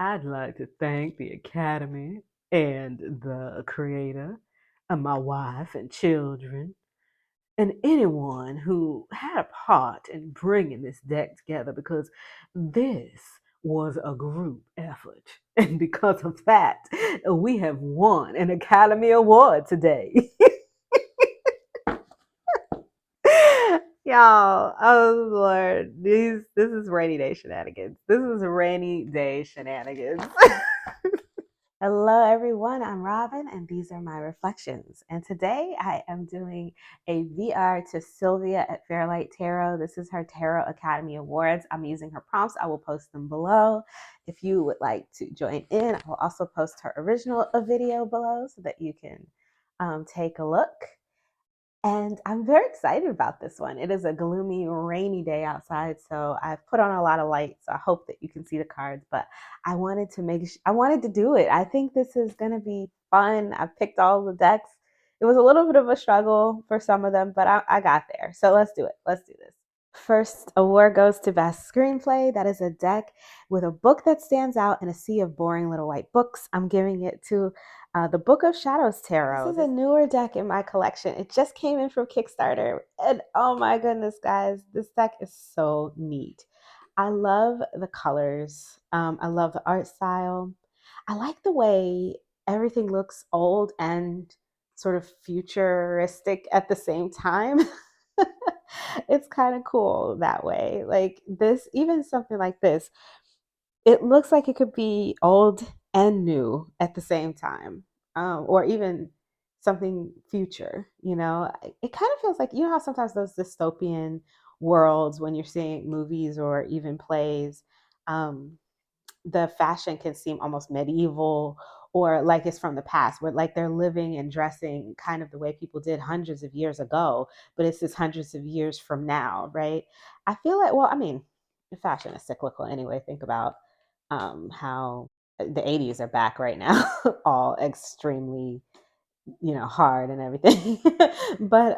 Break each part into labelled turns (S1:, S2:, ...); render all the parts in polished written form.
S1: I'd like to thank the Academy and the creator and my wife and children and anyone who had a part in bringing this deck together because this was a group effort. And because of that, we have won an Academy Award today. Y'all, oh Lord, this is rainy day shenanigans. This is rainy day shenanigans. Hello, everyone. I'm Robin, and these are my reflections. And today I am doing a VR to Silvia at Fairlight Tarot. This is her Tarot Academy Awards. I'm using her prompts. I will post them below. If you would like to join in, I will also post her original video below so that you can take a look. And I'm very excited about this one. It is a gloomy, rainy day outside, so I've put on a lot of lights. So I hope that you can see the cards, but I wanted to do it. I think this is going to be fun. I picked all the decks. It was a little bit of a struggle for some of them, but I got there. So let's do it. Let's do this. First award goes to Best Screenplay. That is a deck with a book that stands out in a sea of boring little white books. I'm giving it to the Book of Shadows Tarot. This is a newer deck in my collection. It just came in from Kickstarter. And oh my goodness, guys, this deck is so neat. I love the colors. I love the art style. I like the way everything looks old and sort of futuristic at the same time. It's kind of cool that way. Like this, even something like this, it looks like it could be old and new at the same time, or even something future. It kind of feels like, how sometimes those dystopian worlds, when you're seeing movies or even plays, um, the fashion can seem almost medieval or like it's from the past, where like they're living and dressing kind of the way people did hundreds of years ago, but it's just hundreds of years from now, right? I feel like, well, I mean, fashion is cyclical anyway. Think about how the 80s are back right now, all extremely, hard and everything. But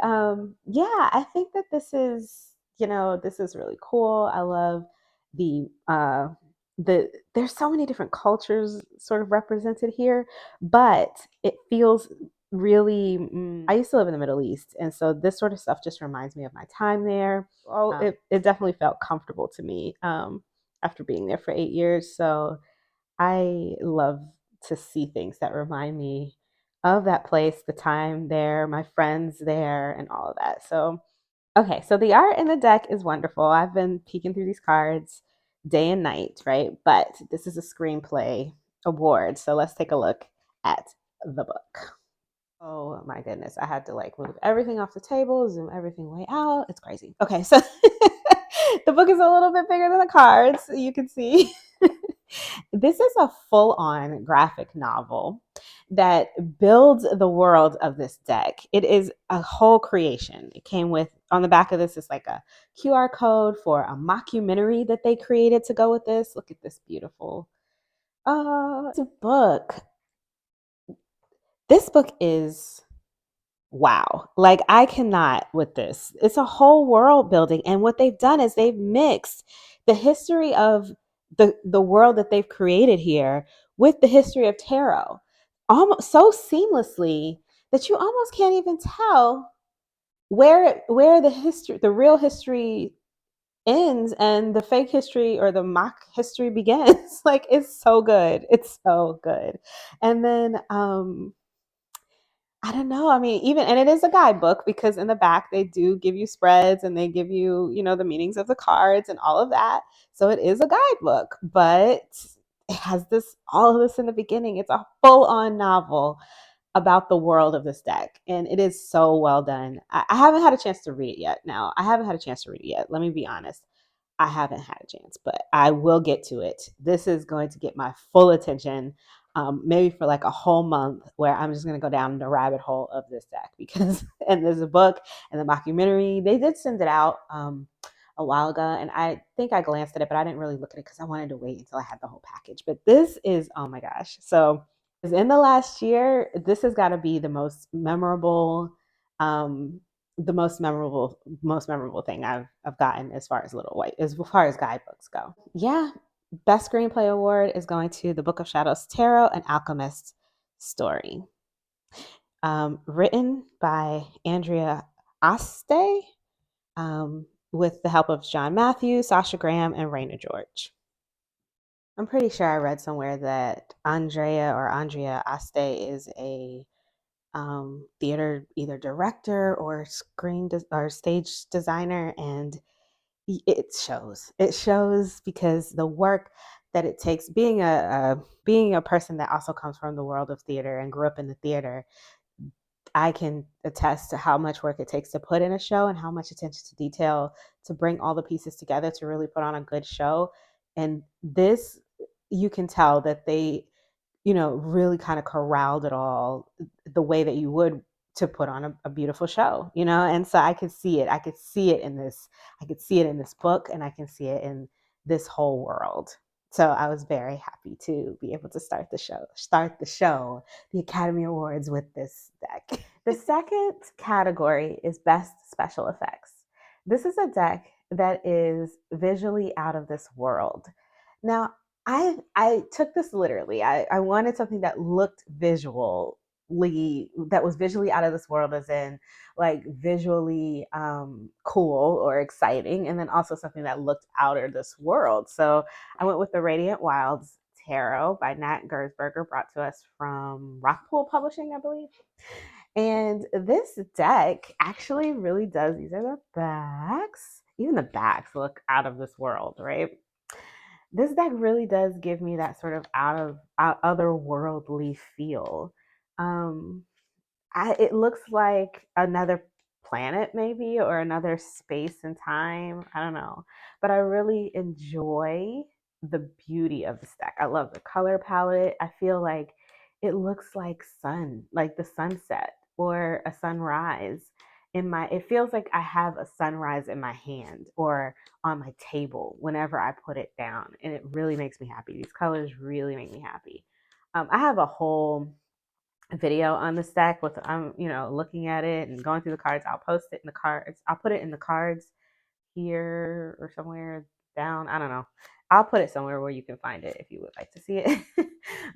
S1: yeah, I think that this is really cool. I love there's so many different cultures sort of represented here, but it feels really I used to live in the Middle East, and so this sort of stuff just reminds me of my time there. It definitely felt comfortable to me after being there for 8 years. So I love to see things that remind me of that place, the time there, my friends there, and all of that. So, okay, so the art in the deck is wonderful. I've been peeking through these cards day and night, right? But this is a screenplay award. So let's take a look at the book. Oh my goodness. I had to like move everything off the table, zoom everything way out. It's crazy. Okay, so the book is a little bit bigger than the cards, you can see. This is a full-on graphic novel that builds the world of this deck. It is a whole creation. It came with, on the back of this is like a QR code for a mockumentary that they created to go with this. Look at this beautiful book. This book is wow. Like I cannot with this. It's a whole world building. And what they've done is they've mixed the history of the world that they've created here with the history of tarot almost so seamlessly that you almost can't even tell where the real history ends and the fake history or the mock history begins. Like it's so good. It's so good. And then I don't know. I mean, even, and it is a guidebook because in the back they do give you spreads and they give you, the meanings of the cards and all of that. So it is a guidebook, but it has all of this in the beginning. It's a full on novel about the world of this deck. And it is so well done. I haven't had a chance to read it yet. Now, I haven't had a chance to read it yet. Let me be honest. I haven't had a chance, but I will get to it. This is going to get my full attention, maybe for like a whole month, where I'm just going to go down the rabbit hole of this deck because, and there's a book and the mockumentary. They did send it out a while ago, and I think I glanced at it, but I didn't really look at it because I wanted to wait until I had the whole package. But this is, oh my gosh. So, in the last year, this has got to be um, the most memorable thing I've gotten as far as guidebooks go. Yeah, Best Screenplay Award is going to The Book of Shadows Tarot, An Alchemist Story. Written by Andrea Aste, with the help of John Matthews, Sasha Graham, and Raina George. I'm pretty sure I read somewhere that Andrea Aste is a theater either director or or stage designer, and it shows. It shows because the work that it takes, being a person that also comes from the world of theater and grew up in the theater, I can attest to how much work it takes to put in a show and how much attention to detail to bring all the pieces together to really put on a good show. And this, you can tell that they, really kind of corralled it all the way that you would to put on a beautiful show, And so I could see it. I could see it in this. I could see it in this book, and I can see it in this whole world. So I was very happy to be able to start the Academy Awards with this deck. The second category is Best Special Effects. This is a deck that is visually out of this world. Now, I took this literally. I wanted something that looked that was visually out of this world, as in like visually cool or exciting, and then also something that looked out of this world. So I went with the Radiant Wilds Tarot by Nat Gersberger, brought to us from Rockpool Publishing, I believe. And this deck actually really does, these are the backs. Even the backs look out of this world, right? This deck really does give me that sort of otherworldly feel. Um, it looks like another planet, maybe, or another space and time. I don't know. But I really enjoy the beauty of this deck. I love the color palette. I feel like it looks like like the sunset or a sunrise. It feels like I have a sunrise in my hand or on my table whenever I put it down. And it really makes me happy. These colors really make me happy. I have a whole video on the stack with looking at it and going through the cards. I'll post it in the cards. I'll put it in the cards here or somewhere down. I don't know. I'll put it somewhere where you can find it if you would like to see it.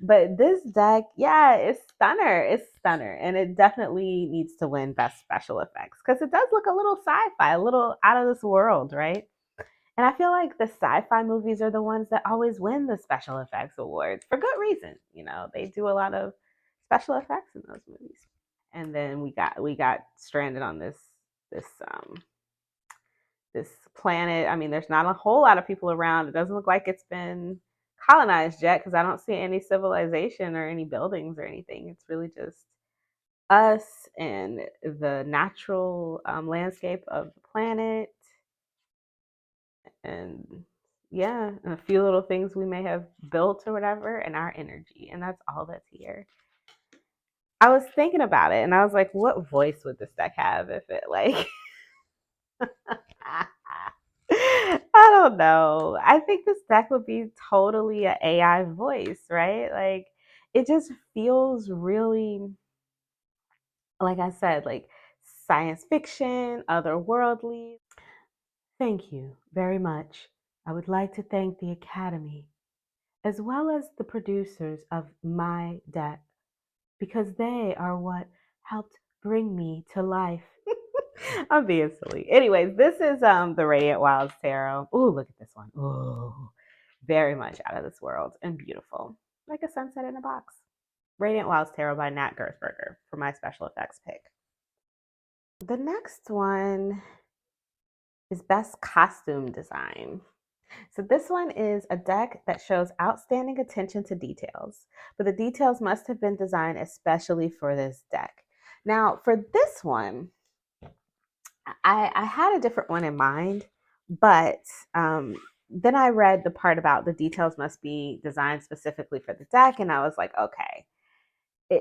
S1: But this deck, yeah, it's stunner. It's stunner. And it definitely needs to win Best Special Effects because it does look a little sci-fi, a little out of this world, right? And I feel like the sci-fi movies are the ones that always win the special effects awards for good reason. They do a lot of special effects in those movies. And then we got stranded on this um this planet. I mean, there's not a whole lot of people around. It doesn't look like it's been colonized yet because I don't see any civilization or any buildings or anything. It's really just us and the natural landscape of the planet, and yeah, and a few little things we may have built or whatever, and our energy, and that's all that's here. I was thinking about it, and I was like, what voice would this deck have if it like? I don't know. I think this deck would be totally an AI voice, right? Like, it just feels really, like I said, like science fiction, otherworldly. Thank you very much. I would like to thank the Academy as well as the producers of my deck, because they are what helped bring me to life. I'm being silly. Anyways, this is the Radiant Wilds Tarot. Ooh, look at this one. Ooh, very much out of this world and beautiful, like a sunset in a box. Radiant Wilds Tarot by Nat Gersberger for my special effects pick. The next one is Best Costume Design. So this one is a deck that shows outstanding attention to details, but the details must have been designed especially for this deck. Now, for this one, I had a different one in mind, but then I read the part about the details must be designed specifically for the deck, and I was like, okay,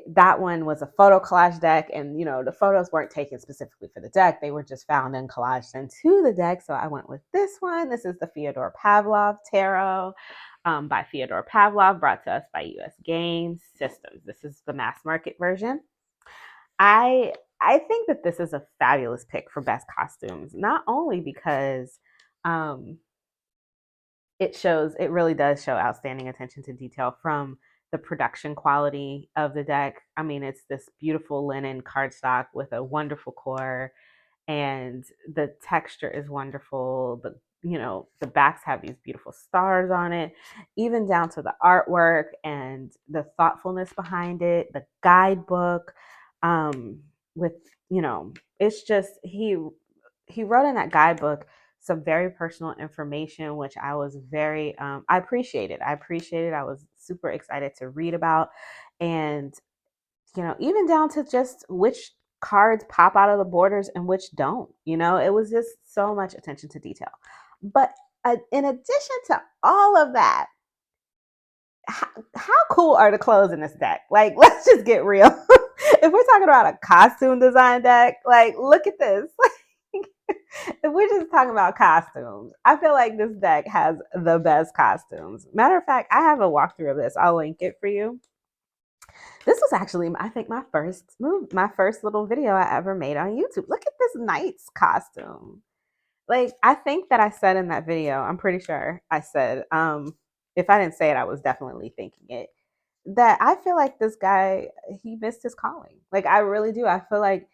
S1: that one was a photo collage deck, and the photos weren't taken specifically for the deck. They were just found and collaged into the deck. So I went with this one. This is the Fyodor Pavlov Tarot by Fyodor Pavlov, brought to us by US Games Systems. This is the mass market version. I think that this is a fabulous pick for best costumes, not only because it really does show outstanding attention to detail from the production quality of the deck. I mean, it's this beautiful linen cardstock with a wonderful core, and the texture is wonderful. The backs have these beautiful stars on it, even down to the artwork and the thoughtfulness behind it, the guidebook, with, it's just he wrote in that guidebook some very personal information, which I was very I appreciated. I was super excited to read about, and even down to just which cards pop out of the borders and which don't. It was just so much attention to detail. But in addition to all of that, how cool are the clothes in this deck? Like, let's just get real. If we're talking about a costume design deck, like, look at this. If we're just talking about costumes, I feel like this deck has the best costumes. Matter of fact, I have a walkthrough of this. I'll link it for you. This was actually, I think, my first little video I ever made on YouTube. Look at this knight's costume. Like, I think that I said in that video, I'm pretty sure I said, if I didn't say it, I was definitely thinking it, that I feel like this guy, he missed his calling. Like, I really do. I feel like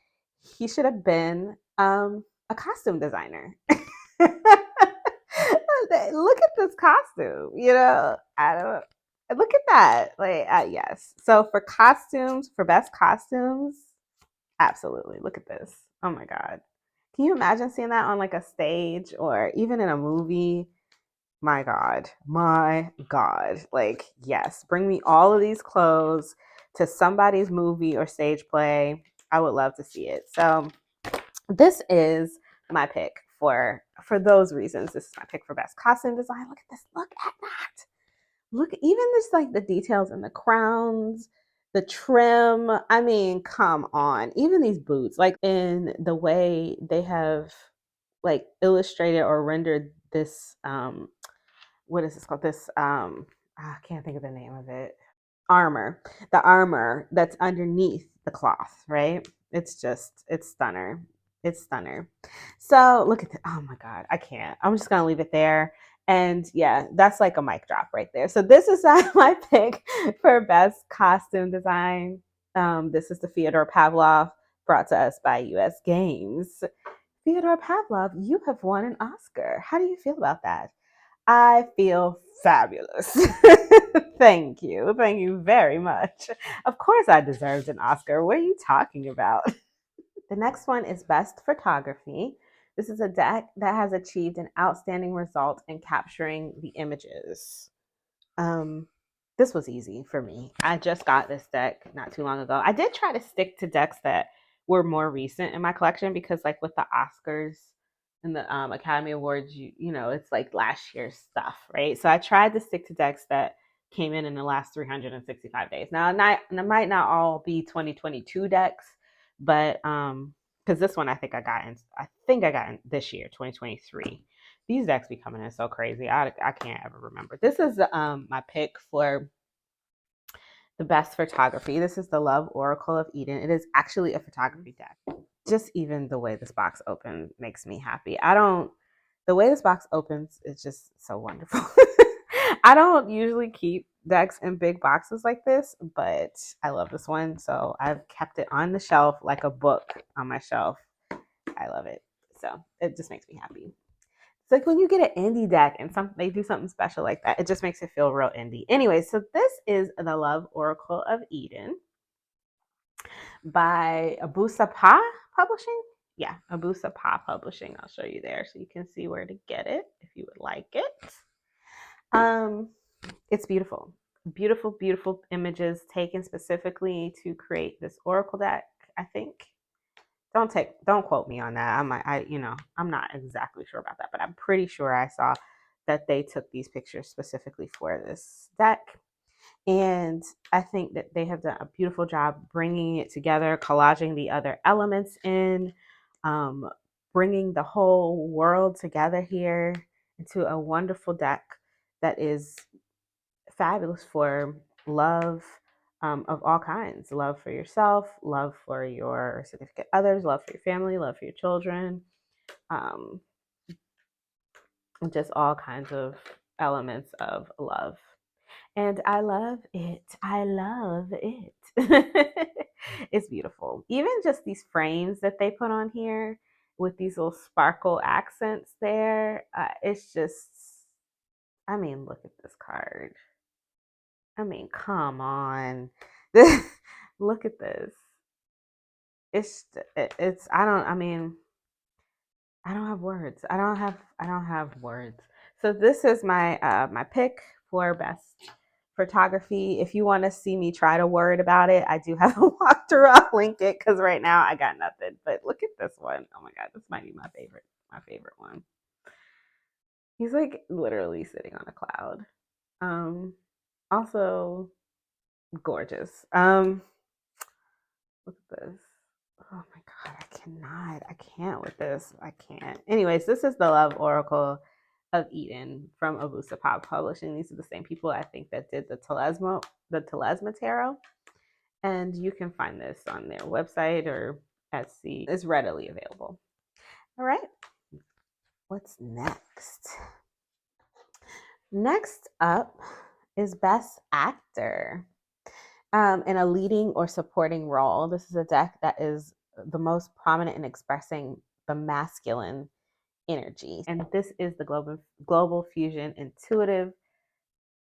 S1: he should have been a costume designer. Look at this costume, I don't look at that. Like, yes. So for costumes, for best costumes, absolutely. Look at this. Oh my God. Can you imagine seeing that on like a stage or even in a movie? My God. My God. Like, yes, bring me all of these clothes to somebody's movie or stage play. I would love to see it. So this is my pick for those reasons. This is my pick for best costume design. Look at this. Look at that. Look, even just like the details in the crowns, the trim. I mean, come on. Even these boots, like in the way they have like illustrated or rendered this what is this called? This I can't think of the name of it. Armor. The armor that's underneath the cloth, right? It's stunner. It's stunner. So look at oh my God, I can't. I'm just gonna leave it there. And yeah, that's like a mic drop right there. So this is my pick for best costume design. This is the Fyodor Pavlov, brought to us by US Games. Fyodor Pavlov, you have won an Oscar. How do you feel about that? I feel fabulous. Thank you. Thank you very much. Of course, I deserved an Oscar. What are you talking about? The next one is Best Photography. This is a deck that has achieved an outstanding result in capturing the images. Um, this was easy for me. I just got this deck not too long ago. I did try to stick to decks that were more recent in my collection because, like, with the Oscars and the Academy Awards, it's like last year's stuff, right? So I tried to stick to decks that came in the last 365 days. Now, it might not all be 2022 decks, but because this one I think I got in this year, 2023. These decks be coming in so crazy. I can't ever remember. This is my pick for the best photography. This is the Love Oracle of Eden. It is actually a photography deck. Just even the way this box opens makes me happy. The way this box opens is just so wonderful. I don't usually keep decks in big boxes like this, but I love this one. So I've kept it on the shelf like a book on my shelf. I love it. So it just makes me happy. It's like when you get an indie deck and they do something special like that, it just makes it feel real indie. Anyway, so this is the Love Oracle of Eden by Abusapa Publishing. Yeah, Abusapa Publishing. I'll show you there so you can see where to get it if you would like it. It's beautiful. Beautiful, beautiful images taken specifically to create this oracle deck, I think. Don't quote me on that. I'm not exactly sure about that, but I'm pretty sure I saw that they took these pictures specifically for this deck. And I think that they have done a beautiful job bringing it together, collaging the other elements in, bringing the whole world together here into a wonderful deck that is fabulous for love, of all kinds. Love for yourself, love for your significant others, love for your family, love for your children, just all kinds of elements of love. And I love it. I love it. It's beautiful. Even just these frames that they put on here with these little sparkle accents there, it's just, I mean, look at this card. I mean, come on. Look at this. It's, I mean, I don't have words. I don't have words. So this is my my pick for best photography. If you want to see me try to word about it, I do have a walkthrough. I'll link it because right now I got nothing. But look at this one. Oh my god, this might be my favorite one. He's like literally sitting on a cloud. Also gorgeous. Look at this. Oh my god, I cannot. I can't with this. I can't. Anyways, this is the Love Oracle of Eden from Avusa Pop Publishing. These are the same people I think that did the Telesma Tarot. And you can find this on their website or Etsy. It's readily available. All right. What's next? Next up is Best Actor. In a leading or supporting role. This is a deck that is the most prominent in expressing the masculine energy. And this is the Global Fusion Intuitive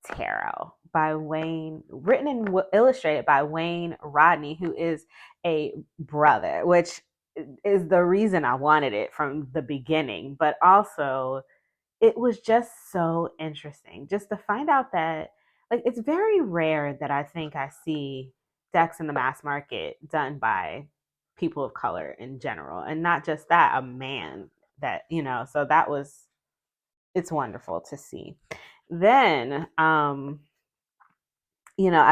S1: Tarot by Wayne, written and illustrated by Wayne Rodney, who is a brother, which is the reason I wanted it from the beginning. But also, it was just so interesting just to find out that, like, it's very rare that I think I see decks in the mass market done by people of color in general, and not just that, a man that, so that was, it's wonderful to see. Then I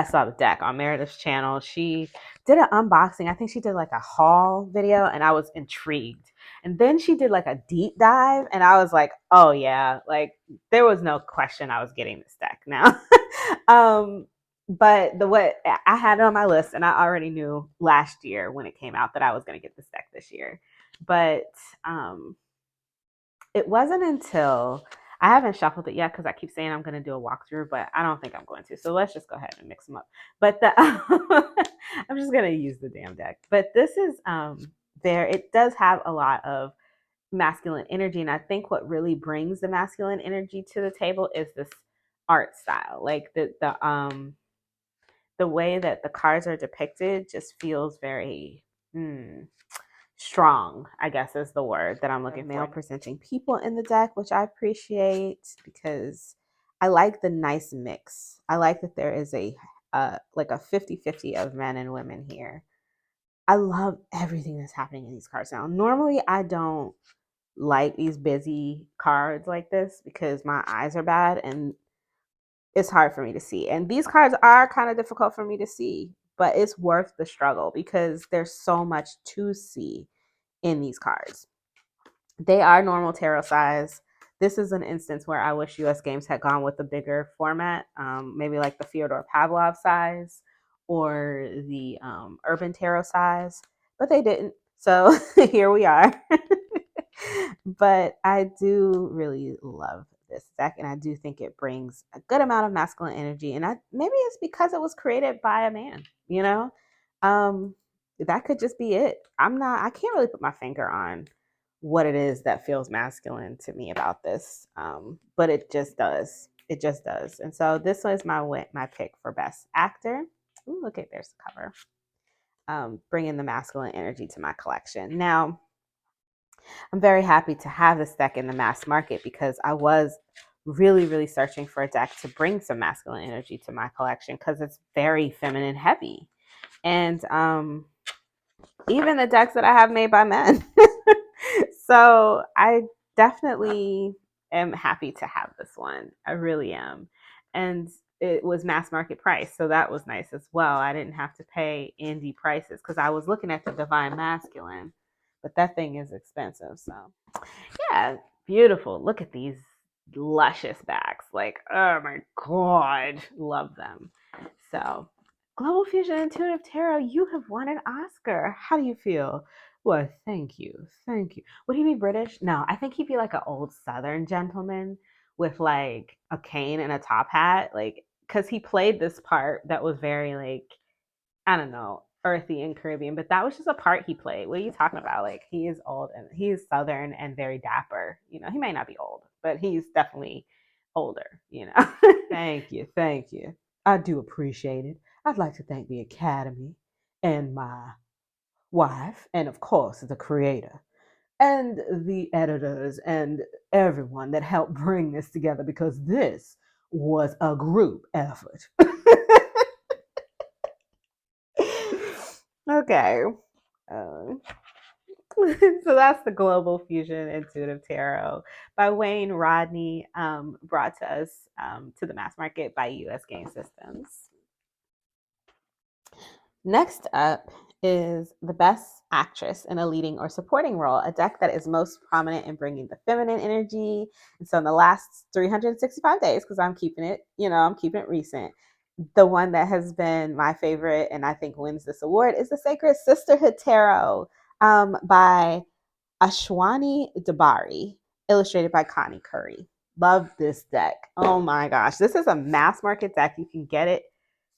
S1: saw the deck on Meredith's channel. She did an unboxing. I think she did like a haul video, and I was intrigued. And then she did like a deep dive, and I was like, oh yeah, like there was no question I was getting this deck now. But what I had it on my list, and I already knew last year when it came out that I was going to get this deck this year. But it wasn't until I haven't shuffled it yet because I keep saying I'm going to do a walkthrough, but I don't think I'm going to. So let's just go ahead and mix them up. But I'm just going to use the damn deck. But this is there. It does have a lot of masculine energy, and I think what really brings the masculine energy to the table is this art style. Like the way that the cards are depicted just feels very strong, I guess is the word that I'm looking for. Male presenting people in the deck, which I appreciate because I like the nice mix. I like that there is a like a 50-50 of men and women here. I love everything that's happening in these cards now. Normally I don't like these busy cards like this because my eyes are bad and it's hard for me to see. And these cards are kind of difficult for me to see, but it's worth the struggle because there's so much to see in these cards. They are normal tarot size. This is an instance where I wish US Games had gone with a bigger format, maybe like the Fyodor Pavlov size or the Urban Tarot size, but they didn't. So here we are. But I do really love this deck, and I do think it brings a good amount of masculine energy. And maybe it's because it was created by a man, that could just be it. I can't really put my finger on what it is that feels masculine to me about this, but it just does. It just does. And so this was my pick for best actor. Ooh, look at, there's the cover. Bringing the masculine energy to my collection. Now, I'm very happy to have this deck in the mass market because I was really, really searching for a deck to bring some masculine energy to my collection because it's very feminine heavy. And even the decks that I have made by men. So I definitely am happy to have this one. I really am. And it was mass market price, so that was nice as well. I didn't have to pay indie prices because I was looking at the Divine Masculine, but that thing is expensive. So yeah, beautiful. Look at these luscious backs. Like, oh my God, love them. So Global Fusion Intuitive Tarot, you have won an Oscar. How do you feel? Well, thank you. Thank you. Would he be British? No, I think he'd be like an old Southern gentleman with like a cane and a top hat, like because he played this part that was very like, I don't know, earthy and Caribbean, but that was just a part he played. What are you talking about? Like he is old and he's Southern and very dapper. He may not be old, but he's definitely older. Thank you. Thank you. I do appreciate it. I'd like to thank the Academy and my wife, and of course, the creator and the editors and everyone that helped bring this together because this was a group effort. Okay. Um, so that's the Global Fusion Intuitive Tarot by Wayne Rodney, brought to us to the mass market by US Game Systems. Next up is the best actress in a leading or supporting role, a deck that is most prominent in bringing the feminine energy. And so in the last 365 days, because I'm keeping it recent, the one that has been my favorite and I think wins this award is the Sacred Sisterhood Tarot by Ashwani Dabari, illustrated by Connie Curry. Love this deck. Oh my gosh. This is a mass market deck. You can get it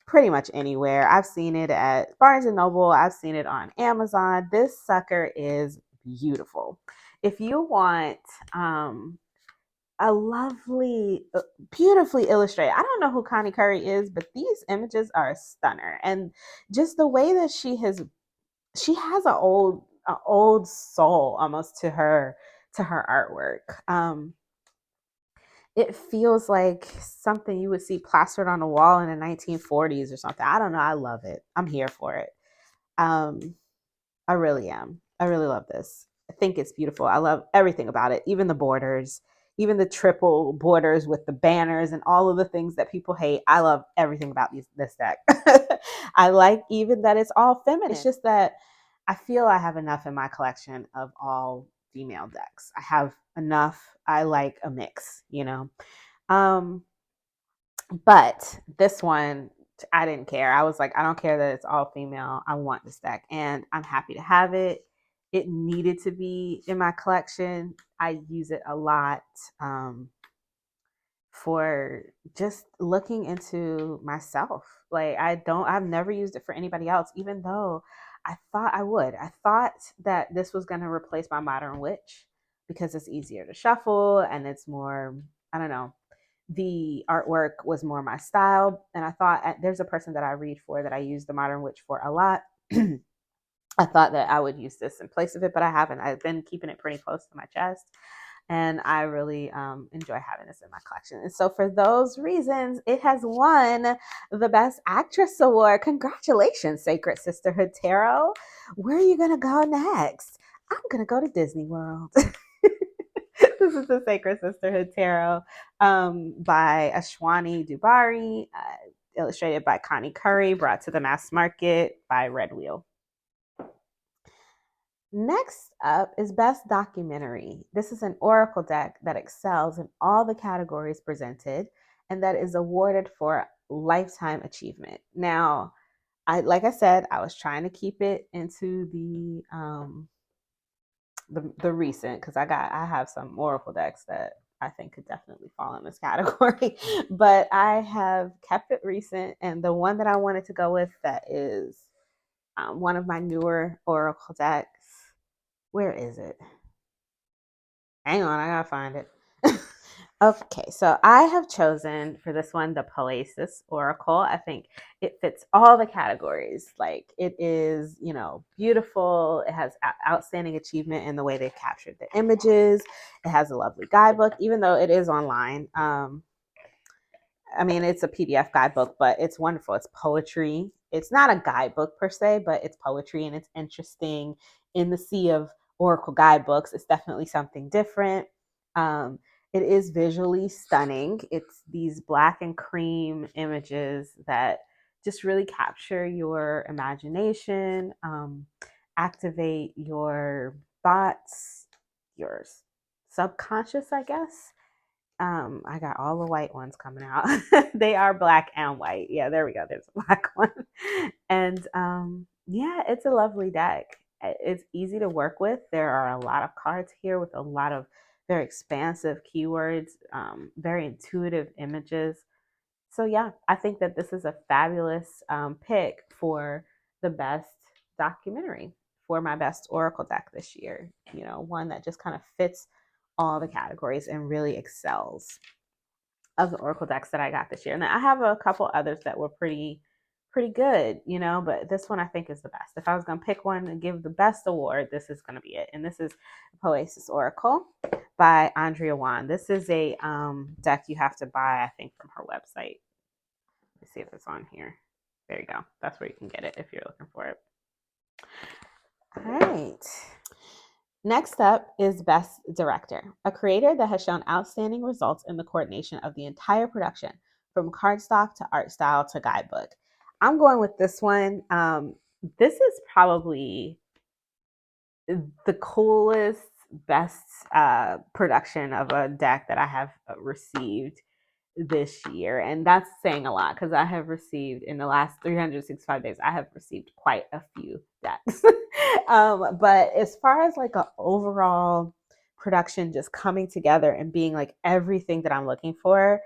S1: pretty much anywhere. I've seen it at Barnes and Noble. I've seen it on Amazon. This sucker is beautiful. If you want a lovely, beautifully illustrated, I don't know who Connie Curry is, but these images are a stunner. And just the way that she has an old soul almost to her artwork. It feels like something you would see plastered on a wall in the 1940s or something. I don't know. I love it. I'm here for it. I really am. I really love this. I think it's beautiful. I love everything about it, even the borders, even the triple borders with the banners and all of the things that people hate. I love everything about this deck. I like even that it's all feminine. It's just that I feel I have enough in my collection of all female decks. I have enough. I like a mix. But this one, I didn't care. I was like, I don't care that it's all female. I want this deck, and I'm happy to have it. It needed to be in my collection. I use it a lot for just looking into myself. Like I've never used it for anybody else, even though I thought I would. I thought that this was going to replace my Modern Witch because it's easier to shuffle and it's more, I don't know, the artwork was more my style. And I thought there's a person that I read for that I use the Modern Witch for a lot. I thought that I would use this in place of it, but I haven't. I've been keeping it pretty close to my chest. And I really enjoy having this in my collection. And so for those reasons, it has won the Best Actress Award. Congratulations, Sacred Sisterhood Tarot. Where are you going to go next? I'm going to go to Disney World. This is the Sacred Sisterhood Tarot by Ashwani Dubari, illustrated by Connie Curry, brought to the mass market by Red Wheel. Next up is Best Documentary. This is an oracle deck that excels in all the categories presented and that is awarded for lifetime achievement. Now, like I said, I was trying to keep it into the recent because I have some oracle decks that I think could definitely fall in this category, but I have kept it recent, and the one that I wanted to go with that is one of my newer oracle decks. Where is it? Hang on, I gotta find it. Okay, so I have chosen for this one the Palaces Oracle. I think it fits all the categories. Like it is, beautiful. It has outstanding achievement in the way they've captured the images. It has a lovely guidebook, even though it is online. I mean, it's a PDF guidebook, but it's wonderful. It's poetry. It's not a guidebook per se, but it's poetry and it's interesting. In the sea of oracle guidebooks, it's definitely something different. It is visually stunning. It's these black and cream images that just really capture your imagination, activate your thoughts, your subconscious, I guess. I got all the white ones coming out. They are black and white. Yeah, there we go. There's a black one. And yeah, it's a lovely deck. It's easy to work with. There are a lot of cards here with a lot of very expansive keywords, very intuitive images. So yeah, I think that this is a fabulous pick for the best documentary, for my best Oracle deck this year. You know, one that just kind of fits all the categories and really excels of the Oracle decks that I got this year. And I have a couple others that were pretty good, you know, but this one I think is the best. If I was going to pick one and give the best award, this is going to be it. And this is Poesis Oracle by Andrea Wan. This is a deck you have to buy, I think, from her website. Let's see if it's on here. There you go. That's where you can get it if you're looking for it. All right. Next up is Best Director, a creator that has shown outstanding results in the coordination of the entire production, from cardstock to art style to guidebook. I'm going with this one. This is probably the coolest, best production of a deck that I have received this year. And that's saying a lot because I have received in the last 365 days, I have received quite a few decks. But as far as like an overall production just coming together and being like everything that I'm looking for,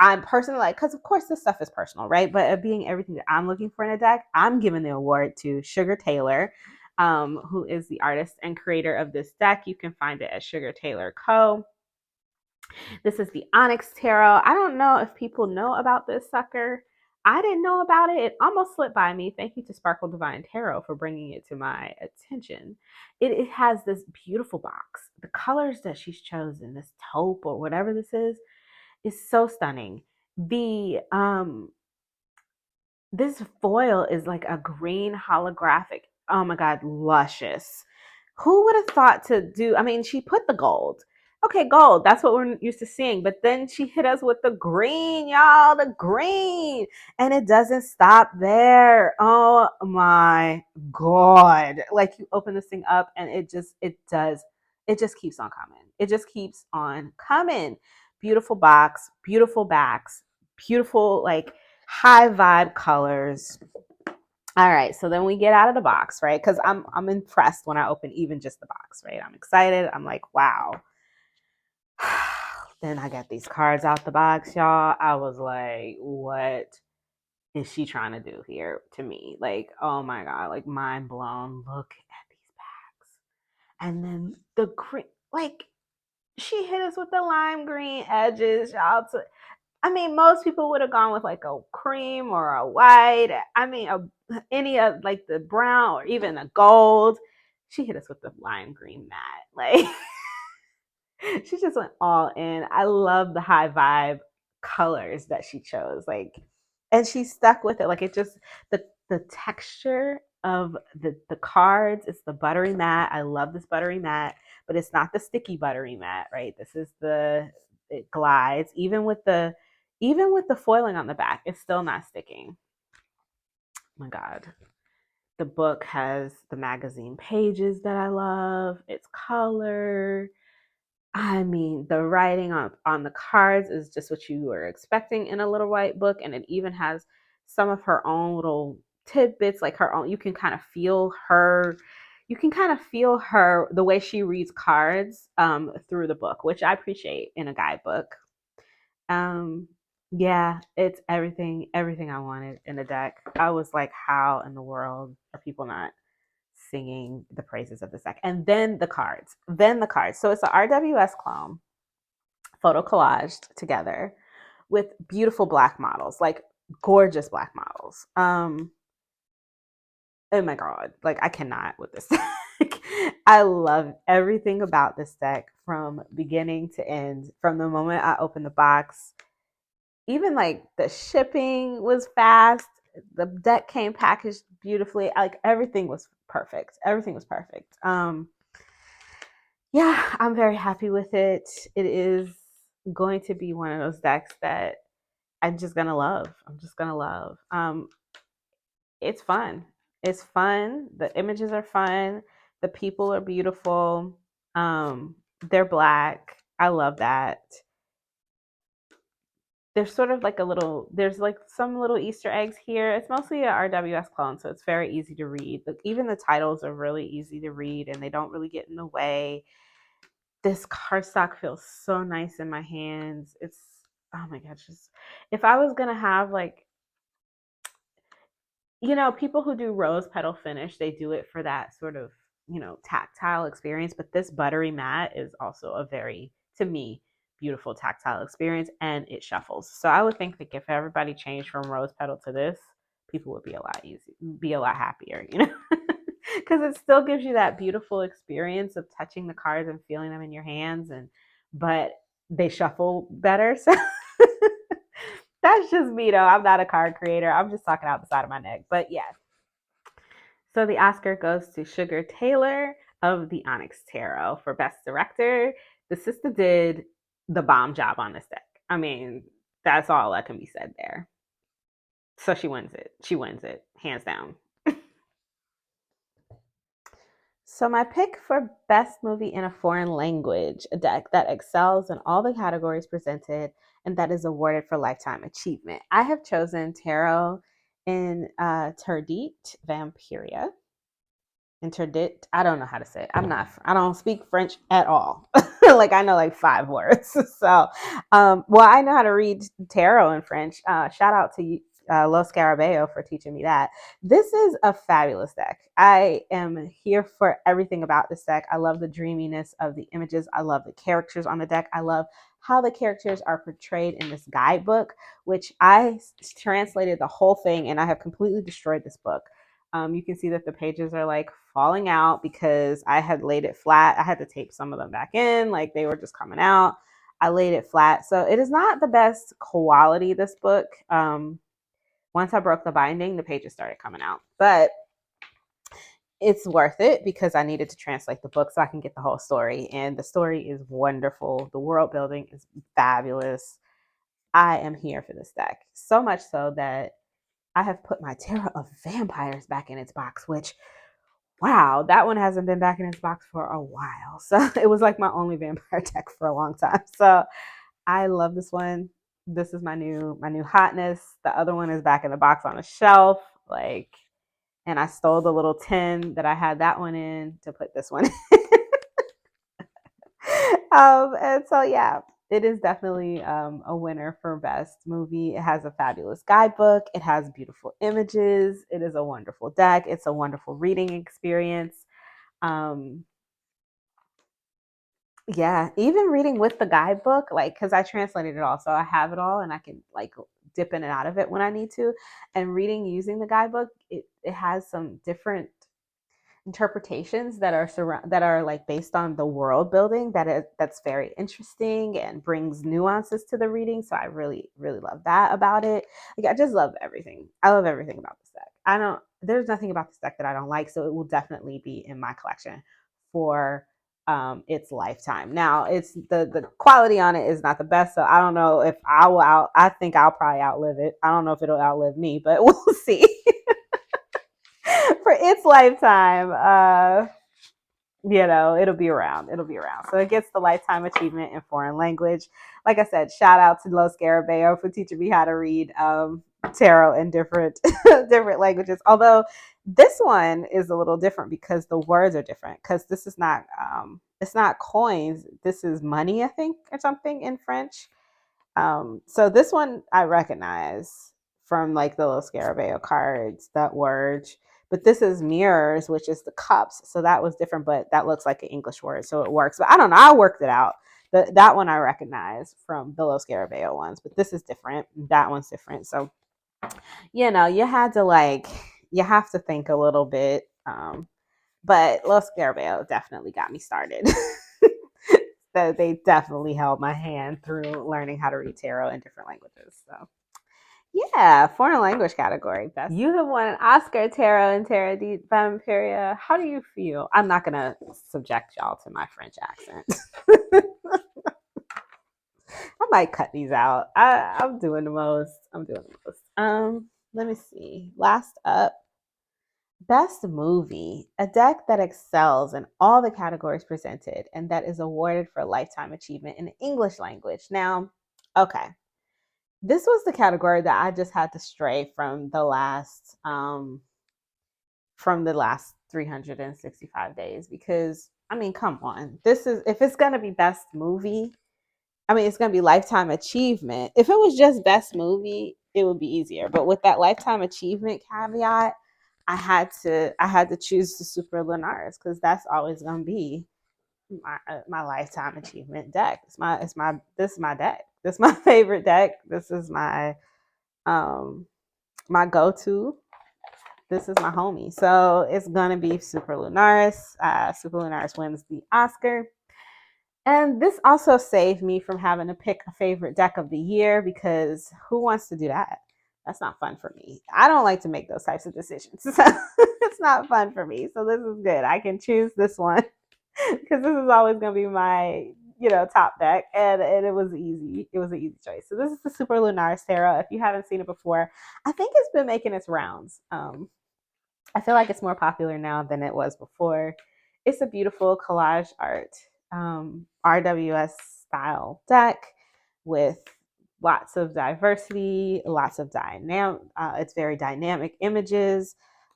S1: I'm personally like, because of course this stuff is personal, right? But being everything that I'm looking for in a deck, I'm giving the award to Sugar Taylor, who is the artist and creator of this deck. You can find it at Sugar Taylor Co. This is the Onyx Tarot. I don't know if people know about this sucker. I didn't know about it. It almost slipped by me. Thank you to Sparkle Divine Tarot for bringing it to my attention. It has this beautiful box. The colors that she's chosen, this taupe or whatever this is so stunning. This foil is like a green holographic. Oh my God, luscious. Who would have thought to do? I mean, she put the gold. Okay, gold. That's what we're used to seeing. But then she hit us with the green, y'all, the green. And it doesn't stop there. Oh my God. Like you open this thing up and it just keeps on coming. It just keeps on coming. Beautiful box, beautiful backs, beautiful, like high vibe colors. All right, so then we get out of the box, right? Because I'm impressed when I open even just the box, right? I'm excited. I'm like, wow. Then I got these cards out the box, y'all. I was like, what is she trying to do here to me? Like, oh my God, like mind blown. Look at these backs. And then the green, like she hit us with the lime green edges, y'all. I mean, most people would have gone with like a cream or a white. I mean, any of like the brown or even a gold. She hit us with the lime green matte. Like she just went all in. I love the high vibe colors that she chose. Like, and she stuck with it. Like it just the texture of the cards. It's the buttery matte. I love this buttery matte, but it's not the sticky buttery matte, right? This is it glides even with the foiling on the back. It's still not sticking. Oh my God. The book has the magazine pages that I love. It's color. I mean, the writing on the cards is just what you were expecting in a little white book. And it even has some of her own little tidbits, like her own. You can kind of feel her. You can kind of feel her, the way she reads cards through the book, which I appreciate in a guidebook. Yeah, it's everything I wanted in a deck. I was like, how in the world are people not singing the praises of this deck? And then the cards. So it's an RWS clone, photo collaged together with beautiful black models, like gorgeous black models. Oh my God, like I cannot with this deck. I love everything about this deck from beginning to end. From the moment I opened the box, even like the shipping was fast. The deck came packaged beautifully. Like everything was perfect. Everything was perfect. Yeah, I'm very happy with it. It is going to be one of those decks that I'm just gonna love. I'm just gonna love. It's fun. It's fun. The images are fun. The people are beautiful. They're black. I love that. There's sort of like there's like some little Easter eggs here. It's mostly a RWS clone, so it's very easy to read. Even the titles are really easy to read and they don't really get in the way. this cardstock feels so nice in my hands. It's, oh my gosh, just, if I was gonna have like, people who do rose petal finish, they do it for that sort of, tactile experience. But this buttery matte is also a very, to me, beautiful tactile experience, and it shuffles. So I would think that if everybody changed from rose petal to this, people would be a lot happier, because it still gives you that beautiful experience of touching the cards and feeling them in your hands, but they shuffle better. So that's just me, though. I'm not a card creator. I'm just talking out the side of my neck. But yeah. So the Oscar goes to Sugar Taylor of the Onyx Tarot for Best Director. The sister did the bomb job on this deck. I mean, that's all that can be said there. So she wins it. She wins it, hands down. So my pick for Best Movie in a Foreign Language, a deck that excels in all the categories presented and that is awarded for lifetime achievement. I have chosen Tarot in Terdit Vampiria. Interdit. I don't know how to say it. I don't speak French at all. Like, I know like 5 words. So, well, I know how to read tarot in French. Shout out to Lo Scarabeo for teaching me that. This is a fabulous deck. I am here for everything about this deck. I love the dreaminess of the images. I love the characters on the deck. I love how the characters are portrayed in this guidebook, which I translated the whole thing, and I have completely destroyed this book. You can see that the pages are like falling out because I had laid it flat. I had to tape some of them back in, like they were just coming out. I laid it flat. So it is not the best quality, this book. Once I broke the binding, the pages started coming out. But it's worth it because I needed to translate the book so I can get the whole story. And the story is wonderful. The world building is fabulous. I am here for this deck. So much so that I have put my Tarot of Vampires back in its box, which, wow, that one hasn't been back in its box for a while. So it was like my only vampire deck for a long time. So I love this one. This is my new hotness. The other one is back in the box on a shelf, like, and I stole the little tin that I had that one in to put this one in. And so yeah, it is definitely a winner for best movie. It has a fabulous guidebook. It has beautiful images. It is a wonderful deck. It's a wonderful reading experience. Um, yeah, even reading with the guidebook, like, because I translated it all, so I have it all, and I can like dip in and out of it when I need to. And reading using the guidebook, it has some different interpretations that are like based on the world building that's very interesting and brings nuances to the reading. So I really love that about it. Like, I just love everything. I love everything about this deck. There's nothing about this deck that I don't like, so it will definitely be in my collection for its lifetime. Now, it's the quality on it is not the best, so I don't know if I think I'll probably outlive it. I don't know if it'll outlive me, but we'll see. For its lifetime, it'll be around. It'll be around. So it gets the lifetime achievement in foreign language. Like I said, shout out to Los Scarabeo for teaching me how to read tarot in different different languages. Although this one is a little different because the words are different. Because this is not it's not coins. This is money, I think, or something in French. So this one I recognize from like the little Scarabeo cards, that word. But this is mirrors, which is the cups. So that was different, but that looks like an English word, so it works. But I don't know. I worked it out. That one I recognize from the Los Scarabeo ones, but this is different. That one's different. So, you have to think a little bit. But Los Scarabeo definitely got me started. So they definitely held my hand through learning how to read tarot in different languages. So yeah, foreign language category. Best. You have won an Oscar, Tarot and Terra di Vampiria. How do you feel? I'm not gonna subject y'all to my French accent. I might cut these out. I'm doing the most. Let me see. Last up, Best Movie, a deck that excels in all the categories presented and that is awarded for lifetime achievement in the English language. Now, okay, this was the category that I just had to stray from the last 365 days, because I mean, come on. This is, if it's gonna be best movie, I mean, it's gonna be lifetime achievement. If it was just best movie, it would be easier. But with that lifetime achievement caveat, I had to choose the Super Lunaris because that's always gonna be my lifetime achievement deck. This is my deck. This is my favorite deck. This is um my go-to. This is my homie. So it's gonna be Super Lunaris. Super Lunaris wins the Oscar. And this also saved me from having to pick a favorite deck of the year because who wants to do that? That's not fun for me. I don't like to make those types of decisions. So it's not fun for me. So this is good. I can choose this one because this is always going to be my, top deck. And it was easy. It was an easy choice. So this is the Super Lunar Tarot. If you haven't seen it before, I think it's been making its rounds. I feel like it's more popular now than it was before. It's a beautiful collage art, RWS style deck with lots of diversity, lots of dynamic. It's very dynamic images,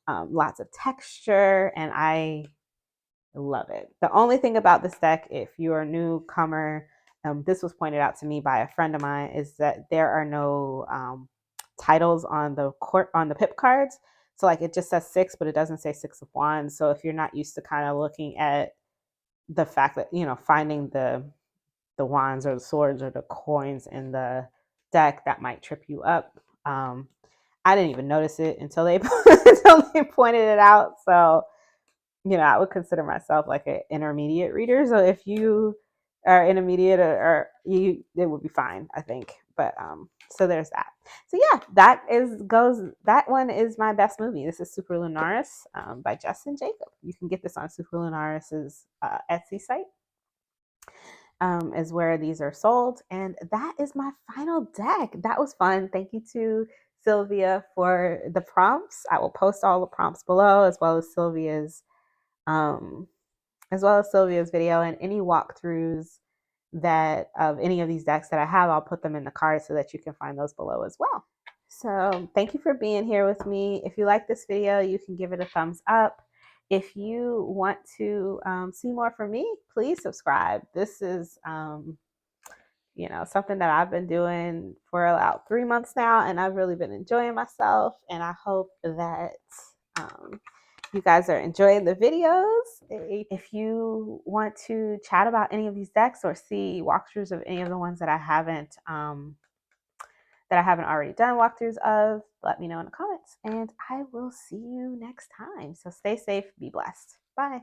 S1: lots of texture, and I love it. The only thing about this deck, if you're a newcomer, this was pointed out to me by a friend of mine, is that there are no titles on the pip cards. So like it just says 6, but it doesn't say 6 of Wands. So if you're not used to kind of looking at the fact that finding the wands or the swords or the coins in the deck, that might trip you up. I didn't even notice it until they pointed it out. So I would consider myself like an intermediate reader. So if you are intermediate or you, it would be fine, I think. But so there's that. So yeah, that one is my best movie. This is Super Lunaris by Justin Jacob. You can get this on Super Lunaris's Etsy site. Is where these are sold. And that is my final deck. That was fun. Thank you to Silvia for the prompts. I will post all the prompts below as well as Silvia's video, and any walkthroughs that of any of these decks that I have, I'll put them in the card so that you can find those below as well. So thank you for being here with me. If you like this video, you can give it a thumbs up. If you want to see more from me, please subscribe. This is something that I've been doing for about 3 months now, and I've really been enjoying myself, and I hope that you guys are enjoying the videos. If you want to chat about any of these decks or see walkthroughs of any of the ones that I haven't already done walkthroughs of, let me know in the comments, and I will see you next time. So stay safe, be blessed. Bye.